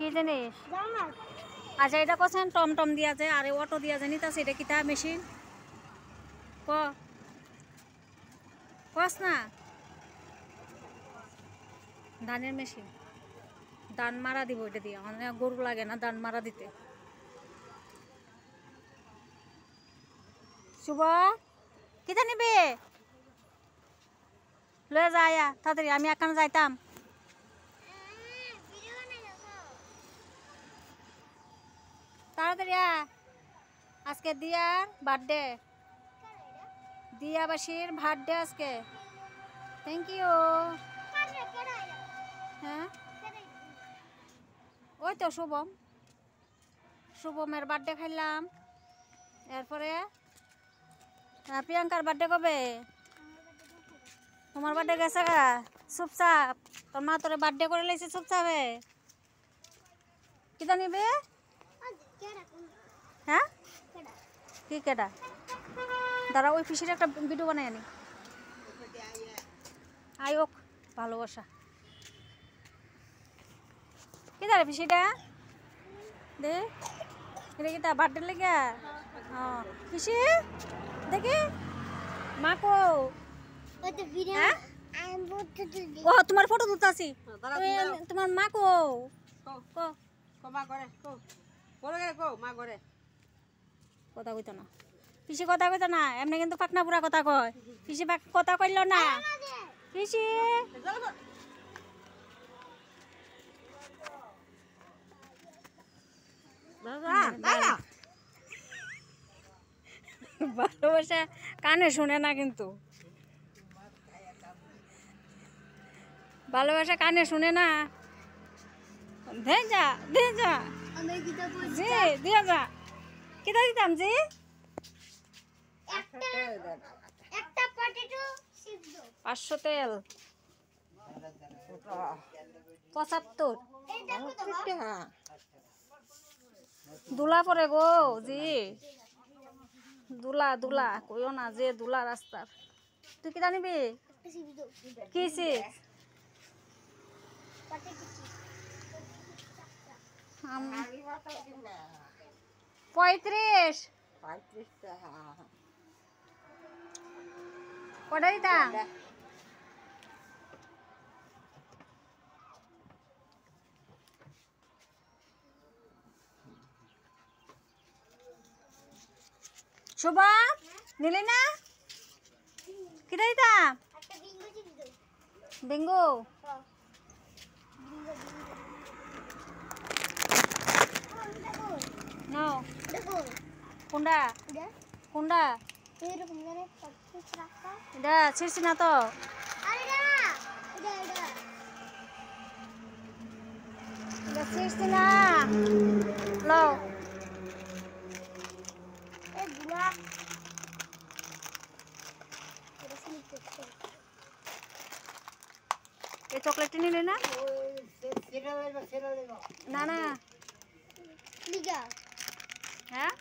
কি জিনিস আচ্ছা এটা কোথায় টমটম দিয়া যায় আর অটো দিয়া জানি তা সেটা কিতা মেশিন কস না ধানের মেশিন ধান মারা দিব এটা দিয়ে মানে গরু লাগে না ধান মারা দিতে শুভ কিতা নিবে লয়ে যায় তাড়াতাড়ি আমি এখন যাইতাম তাড়াতাড়ি আজকে দিয়ার বার্থডে দিয়াবাসীর বার্থডে আজকে থ্যাংক ইউ হ্যাঁ ওই তো শুভমের বার্থডে খাইলাম এরপরে প্রিয়াঙ্কার বার্থডে কবে তোমার বার্থডে গেছে গা চুপচাপ তোর মা তোর বার্থডে করে লাইছে চুপচাপে কিতা নিবে হ্যাঁ কি কেটা দাঁড়া ওই ফিসির একটা ভিডিও বানাই আনি আই ওক ভালোবাসা কি দাঁড়া ফিসিটা দে এটা কি তা বার্থডে লেগে ফিসি দেখি মা কো ও তোমার ফটো তুলতাছি তোমার মা কো কথা কইতো না পিসি কথা কইতো না এমনি কিন্তু পাকনা পুরা কথা কয় পিসি কথা কইল না পিসি ভালোবাসা কানে শুনে না কিন্তু ভালোবাসা কানে শুনে না দে যা জি দিয়া যা কিতা দিতাম জি একটা পটেটো সিদ্ধ 500 তেল 75 দুলা পরে গো জি দুলা কইও না যে দুলা রাস্তার তুই কিতা নিবি কি চিজ 35 কটা দিতাম শুভ নিলি না কিটা দিতাম বিঙ্গো No. কোনটা এটা ছিড়ছি না তো ছিড়ছি না লো এই চকলেটটা নিলে না না না হ্যাঁ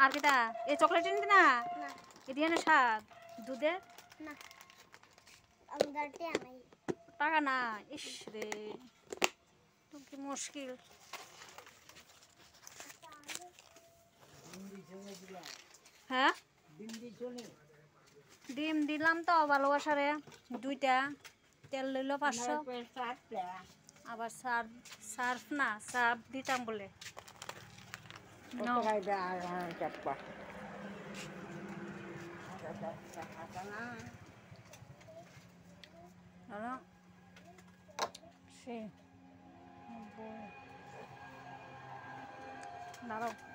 আর কিটা এই চকলেট নিতে না এদিকে না স্বাদ দুধের টাকা না ইস রে কি মুশকিল হ্যাঁ ডিম দিলাম তো ভালোবাসারে 2টা তেল লইল 500 আবার সার্ফ না সার্ফ দিতাম বলে দাঁড়াও